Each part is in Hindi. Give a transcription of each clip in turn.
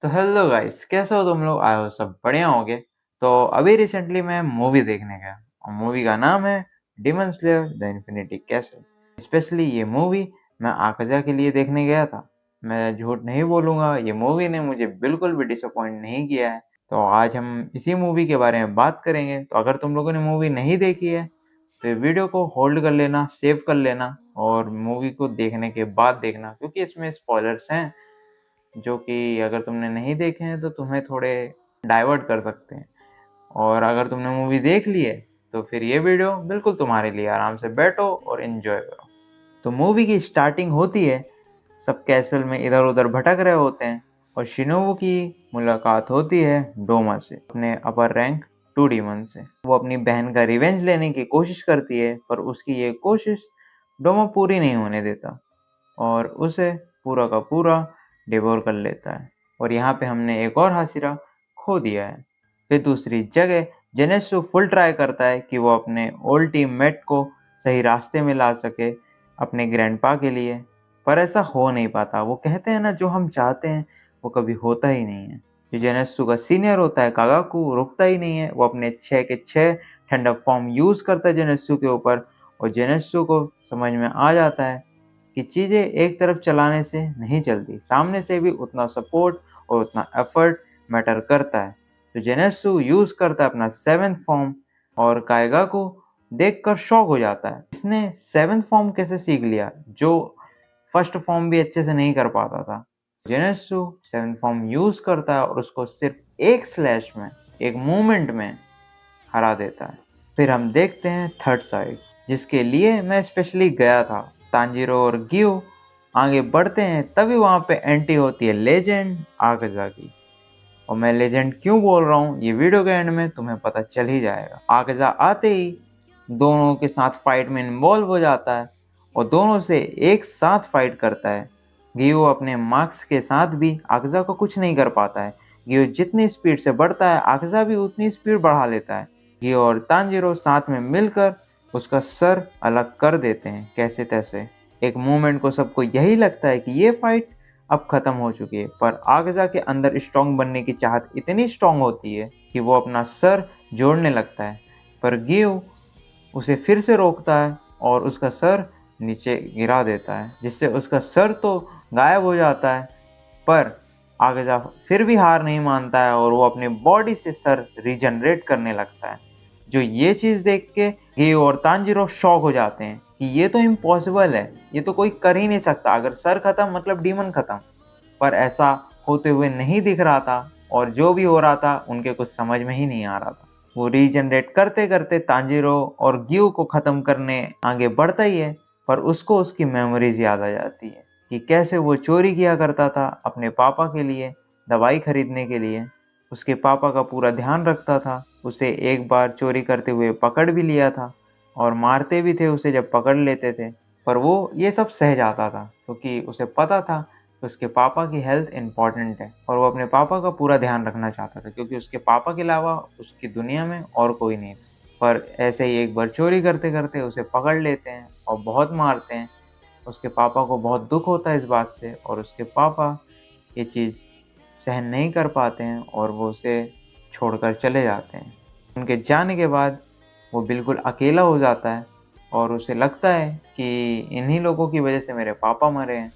तो हेलो गाइस, कैसे हो तुम लोग? आए हो सब बढ़िया होगे। तो अभी रिसेंटली मैं मूवी देखने गया और मूवी का नाम है demon slayer the infinity castle. Specially ये मूवी मैं आकजा के लिए देखने गया था। मैं झूठ नहीं बोलूँगा, ये मूवी ने मुझे बिल्कुल भी डिसअपॉइंट नहीं किया है। तो आज हम इसी मूवी के बारे में बात करेंगे। तो अगर तुम लोगों ने मूवी नहीं देखी है तो ये वीडियो को होल्ड कर लेना, सेव कर लेना और मूवी को देखने के बाद देखना, क्योंकि इसमें स्पॉयलर्स हैं जो कि अगर तुमने नहीं देखे हैं तो तुम्हें थोड़े डाइवर्ट कर सकते हैं। और अगर तुमने मूवी देख ली है तो फिर ये वीडियो बिल्कुल तुम्हारे लिए। आराम से बैठो और एंजॉय करो। तो मूवी की स्टार्टिंग होती है, सब कैसल में इधर उधर भटक रहे होते हैं और शिनोबू की मुलाकात होती है डोमा से, अपने अपर रैंक 2 डीमन से। वो अपनी बहन का रिवेंज लेने की कोशिश करती है, पर उसकी ये कोशिश डोमा पूरी नहीं होने देता और उसे पूरा का पूरा डिवोर कर लेता है। और यहाँ पे हमने एक और हासिरा खो दिया है। फिर दूसरी जगह जेनेत्सु फुल ट्राई करता है कि वो अपने ओल्ड टीममेट को सही रास्ते में ला सके अपने ग्रैंडपा के लिए, पर ऐसा हो नहीं पाता। वो कहते हैं ना, जो हम चाहते हैं वो कभी होता ही नहीं है। जो जेनेत्सु का सीनियर होता है कागाकू, रुकता ही नहीं है। वो अपने 6 के 6 ठंडक फॉर्म यूज करता है जेनेत्सु के ऊपर और जेनेत्सु को समझ में आ जाता है कि चीज़ें एक तरफ चलाने से नहीं चलती, सामने से भी उतना सपोर्ट और उतना एफर्ट मैटर करता है। तो जेनेत्सु यूज करता है अपना 7th फॉर्म और काइगा को देखकर शॉक हो जाता है। इसने 7th फॉर्म कैसे सीख लिया, जो फर्स्ट फॉर्म भी अच्छे से नहीं कर पाता था। जेनेत्सु 7th फॉर्म यूज करता है और उसको सिर्फ एक स्लैश में, एक मूवमेंट में हरा देता है। फिर हम देखते हैं थर्ड साइड, जिसके लिए मैं स्पेशली गया था। तांजीरो और गियो आगे बढ़ते हैं, तभी वहां पे एंट्री होती है लेजेंड आकजा की। और मैं लेजेंड क्यों बोल रहा हूँ, ये वीडियो के एंड में तुम्हें पता चल ही जाएगा। आकजा आते ही दोनों के साथ फाइट में इन्वॉल्व हो जाता है और दोनों से एक साथ फाइट करता है। गियो अपने मार्क्स के साथ भी आकजा को कुछ नहीं कर पाता है। गियो जितनी स्पीड से बढ़ता है, आकजा भी उतनी स्पीड बढ़ा लेता है। गियो और तांजीरो साथ में मिलकर उसका सर अलग कर देते हैं कैसे तैसे। एक मोमेंट को सबको यही लगता है कि ये फाइट अब खत्म हो चुकी है, पर आगजा के अंदर स्ट्रॉन्ग बनने की चाहत इतनी स्ट्रॉन्ग होती है कि वो अपना सर जोड़ने लगता है, पर गियो उसे फिर से रोकता है और उसका सर नीचे गिरा देता है, जिससे उसका सर तो गायब हो जाता है। पर आगजा फिर भी हार नहीं मानता है और वो अपने बॉडी से सर रीजनरेट करने लगता है। जो ये चीज़ देख के गियो और तांजीरो शॉक हो जाते हैं कि ये तो इम्पॉसिबल है, ये तो कोई कर ही नहीं सकता। अगर सर खत्म मतलब डीमन खत्म। पर ऐसा होते हुए नहीं दिख रहा था और जो भी हो रहा था उनके कुछ समझ में ही नहीं आ रहा था। वो रीजनरेट करते करते तांजीरो और गियो को खत्म करने आगे बढ़ता ही है, पर उसको उसकी मेमोरीज याद आ जाती है कि कैसे वो चोरी किया करता था अपने पापा के लिए, दवाई खरीदने के लिए। उसके पापा का पूरा ध्यान रखता था। उसे एक बार चोरी करते हुए पकड़ भी लिया था और मारते भी थे उसे जब पकड़ लेते थे, पर वो ये सब सह जाता था क्योंकि उसे पता था कि उसके पापा की हेल्थ इम्पॉर्टेंट है और वो अपने पापा का पूरा ध्यान रखना चाहता था, क्योंकि उसके पापा के अलावा उसकी दुनिया में और कोई नहीं था। पर ऐसे ही एक बार चोरी करते करते उसे पकड़ लेते हैं और बहुत मारते हैं। उसके पापा को बहुत दुख होता है इस बात से और उसके पापा ये चीज़ सहन नहीं कर पाते हैं और वो उसे छोड़कर चले जाते हैं। उनके जाने के बाद वो बिल्कुल अकेला हो जाता है और उसे लगता है कि इन्हीं लोगों की वजह से मेरे पापा मरे हैं,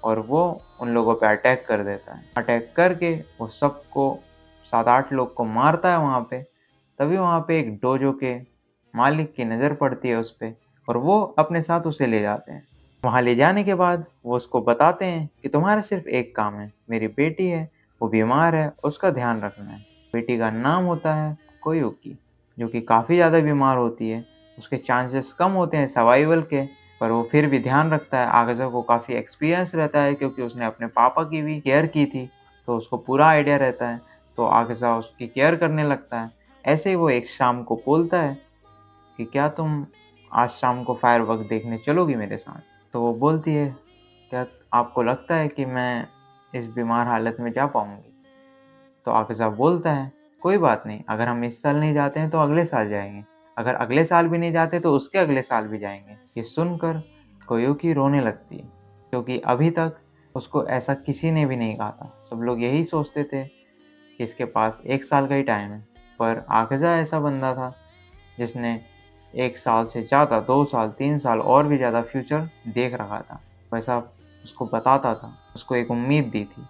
और वो उन लोगों पे अटैक कर देता है। अटैक करके वो सबको 7-8 लोग को मारता है वहाँ पे। तभी वहाँ पे एक डोजो के मालिक की नज़र पड़ती है उस पे और वो अपने साथ उसे ले जाते हैं। वहाँ ले जाने के बाद वो उसको बताते हैं कि तुम्हारा सिर्फ एक काम है, मेरी बेटी है, वो बीमार है, उसका ध्यान रखना है। बेटी का नाम होता है कोयुकी, जो कि काफ़ी ज़्यादा बीमार होती है। उसके चांसेस कम होते हैं सर्वाइवल के, पर वो फिर भी ध्यान रखता है। आगजा को काफ़ी एक्सपीरियंस रहता है क्योंकि उसने अपने पापा की भी केयर की थी, तो उसको पूरा आइडिया रहता है। तो आगजा उसकी केयर करने लगता है। ऐसे ही वो एक शाम को बोलता है कि क्या तुम आज शाम को फायर वर्क देखने चलोगी मेरे साथ? तो वो बोलती है, क्या आपको लगता है कि मैं इस बीमार हालत में जा पाऊँगी? तो आकज़ा बोलता है, कोई बात नहीं, अगर हम इस साल नहीं जाते हैं तो अगले साल जाएंगे, अगर अगले साल भी नहीं जाते तो उसके अगले साल भी जाएंगे। ये सुनकर कोयुकी रोने लगती है, क्योंकि अभी तक उसको ऐसा किसी ने भी नहीं कहा था। सब लोग यही सोचते थे कि इसके पास 1 साल का ही टाइम है, पर आकज़ा ऐसा बंदा था जिसने 1 साल से ज़्यादा, 2 साल, 3 साल और भी ज़्यादा फ्यूचर देख रखा था। वैसा उसको बताता था, उसको एक उम्मीद दी थी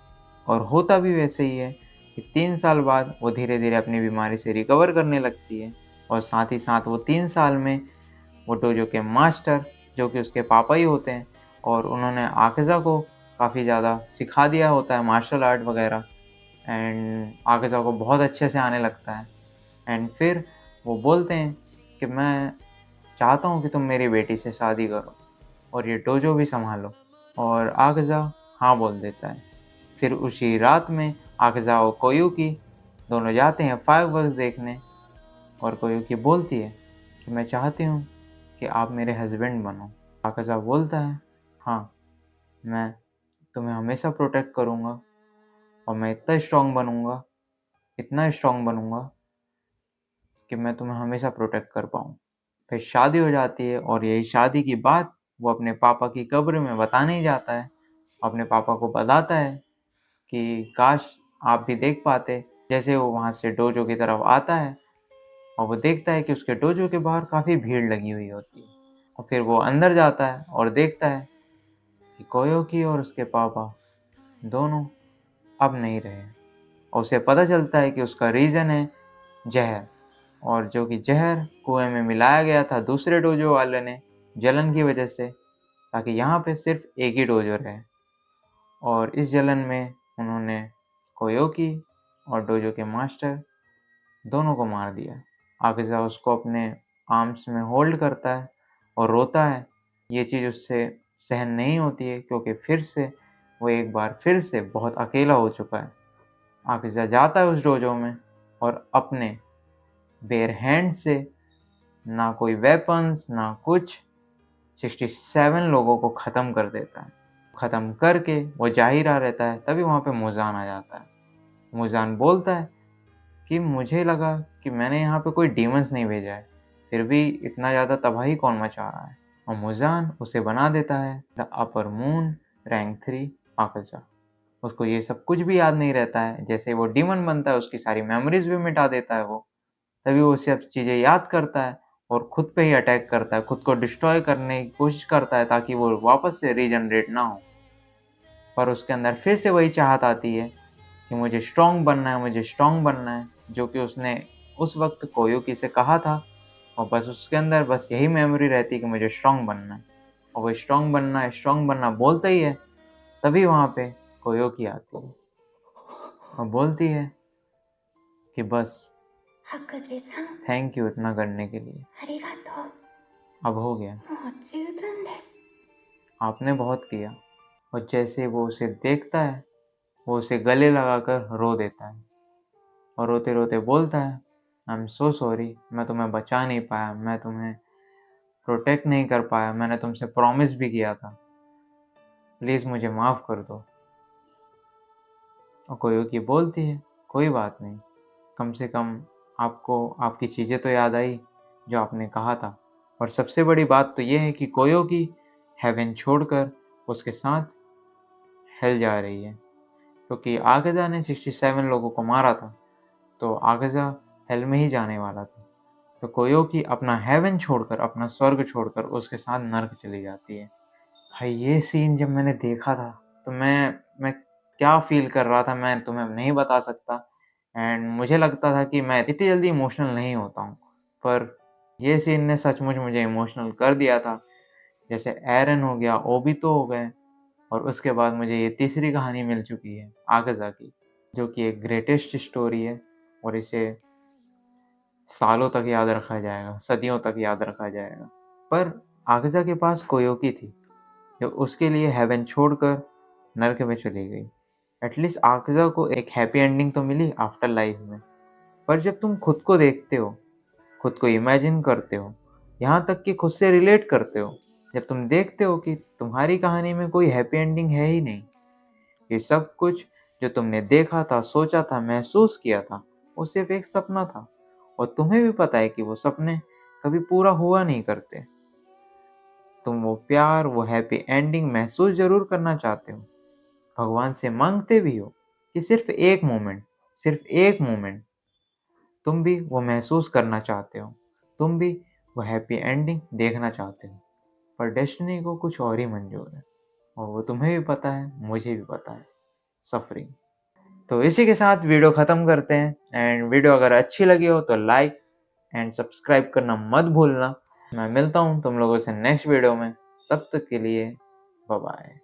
और होता भी वैसे ही है कि 3 साल बाद वो धीरे-धीरे अपनी बीमारी से रिकवर करने लगती है और साथ ही साथ वो 3 साल में वो डोजो के मास्टर, जो कि उसके पापा ही होते हैं, और उन्होंने आकज़ा को काफ़ी ज़्यादा सिखा दिया होता है मार्शल आर्ट वगैरह, एंड आकज़ा को बहुत अच्छे से आने लगता है। एंड फिर वो बोलते हैं कि मैं चाहता हूँ कि तुम मेरी बेटी से शादी करो और ये डोजो भी सँभालो, और आकज़ा हाँ बोल देता है। फिर उसी रात में आकज़ा और कोयुकी दोनों जाते हैं फायरवर्क्स देखने, और कोयुकी बोलती है कि मैं चाहती हूँ कि आप मेरे हस्बैंड बनो। आकाशा बोलता है, हाँ, मैं तुम्हें हमेशा प्रोटेक्ट करूँगा और मैं इतना स्ट्रॉन्ग बनूँगा कि मैं तुम्हें हमेशा प्रोटेक्ट कर पाऊँ। फिर शादी हो जाती है और यही शादी की बात वो अपने पापा की कब्र में बताने ही जाता है। अपने पापा को बताता है कि काश आप भी देख पाते। जैसे वो वहाँ से डोजो की तरफ आता है और वो देखता है कि उसके डोजो के बाहर काफ़ी भीड़ लगी हुई होती है, और फिर वो अंदर जाता है और देखता है कि कोयोकी और उसके पापा दोनों अब नहीं रहे, और उसे पता चलता है कि उसका रीज़न है जहर, और जो कि जहर कुएं में मिलाया गया था दूसरे डोजो वाले ने जलन की वजह से, ताकि यहाँ पे सिर्फ एक ही डोजो रहे, और इस जलन में उन्होंने कोयोकी और डोजो के मास्टर दोनों को मार दिया। आगज़ा उसको अपने आर्म्स में होल्ड करता है और रोता है। ये चीज़ उससे सहन नहीं होती है क्योंकि फिर से वो एक बार फिर से बहुत अकेला हो चुका है। आगज़ा जाता है उस डोजो में और अपने बेयर हैंड से, ना कोई वेपन्स ना कुछ, 67 लोगों को ख़त्म कर देता है। ख़त्म करके वो जा ही रहा रहता है, तभी वहाँ पे मुज़ान आ जाता है। मुज़ान बोलता है कि मुझे लगा कि मैंने यहाँ पे कोई डीमंस नहीं भेजा है, फिर भी इतना ज़्यादा तबाही कौन मचा रहा है, और मुज़ान उसे बना देता है द अपर मून रैंक 3 आकज़ा। उसको ये सब कुछ भी याद नहीं रहता है। जैसे वो डीमन बनता है उसकी सारी मेमोरीज भी मिटा देता है वो। तभी वो सब चीज़ें याद करता है और खुद पे ही अटैक करता है, खुद को डिस्ट्रॉय करने की कोशिश करता है ताकि वो वापस से रीजनरेट ना हो। पर उसके अंदर फिर से वही चाहत आती है कि मुझे स्ट्रॉन्ग बनना है, मुझे स्ट्रॉन्ग बनना है, जो कि उसने उस वक्त कोयुकी से कहा था, और बस उसके अंदर बस यही मेमोरी रहती है कि मुझे स्ट्रॉन्ग बनना है, और वो स्ट्रॉन्ग बनना बोलता ही है। तभी वहाँ पे कोयोकी आती है और बोलती है कि बस थैंक यू इतना करने के लिए, अब हो गया, आपने बहुत किया। और जैसे वो उसे देखता है वो उसे गले लगाकर रो देता है और रोते रोते बोलता है, आई एम सो सॉरी, मैं तुम्हें बचा नहीं पाया, मैं तुम्हें प्रोटेक्ट नहीं कर पाया, मैंने तुमसे प्रॉमिस भी किया था, प्लीज़ मुझे माफ़ कर दो। और कोयोकी बोलती है, कोई बात नहीं, कम से कम आपको आपकी चीज़ें तो याद आई जो आपने कहा था। और सबसे बड़ी बात तो ये है कि कोयोकी हेवन छोड़कर उसके साथ हेल जा रही है, क्योंकि आगज़ा ने 67 लोगों को मारा था, तो आगज़ा हेल में ही जाने वाला था। तो कोयोकी अपना हेवन छोड़कर, अपना स्वर्ग छोड़कर उसके साथ नर्क चली जाती है। भाई ये सीन जब मैंने देखा था तो मैं क्या फ़ील कर रहा था मैं तुम्हें नहीं बता सकता। एंड मुझे लगता था कि मैं इतनी जल्दी इमोशनल नहीं होता हूँ, पर ये सीन ने सचमुच मुझे इमोशनल कर दिया था। जैसे एरन हो गया, ओबितो हो गए, और उसके बाद मुझे ये तीसरी कहानी मिल चुकी है आगज़ा की, जो कि एक ग्रेटेस्ट स्टोरी है और इसे सालों तक याद रखा जाएगा, सदियों तक याद रखा जाएगा। पर आगज़ा के पास कोयोकी थी जो उसके लिए हेवन छोड़कर नर्क में चली गई। एटलीस्ट आगज़ा को एक हैप्पी एंडिंग तो मिली आफ्टर लाइफ में। पर जब तुम खुद को देखते हो, खुद को इमेजिन करते हो, यहाँ तक कि खुद से रिलेट करते हो, जब तुम देखते हो कि तुम्हारी कहानी में कोई हैप्पी एंडिंग है ही नहीं, ये सब कुछ जो तुमने देखा था, सोचा था, महसूस किया था, वो सिर्फ एक सपना था, और तुम्हें भी पता है कि वो सपने कभी पूरा हुआ नहीं करते। तुम वो प्यार, वो हैप्पी एंडिंग महसूस ज़रूर करना चाहते हो, भगवान से मांगते भी हो कि सिर्फ एक मोमेंट तुम भी वो महसूस करना चाहते हो, तुम भी वो हैप्पी एंडिंग देखना चाहते हो, पर डेस्टिनी को कुछ और ही मंजूर है, और वो तुम्हें भी पता है, मुझे भी पता है, सफरिंग। तो इसी के साथ वीडियो ख़त्म करते हैं, एंड वीडियो अगर अच्छी लगी हो तो लाइक एंड सब्सक्राइब करना मत भूलना। मैं मिलता हूँ तुम लोगों से नेक्स्ट वीडियो में, तब तक के लिए बाय बाय।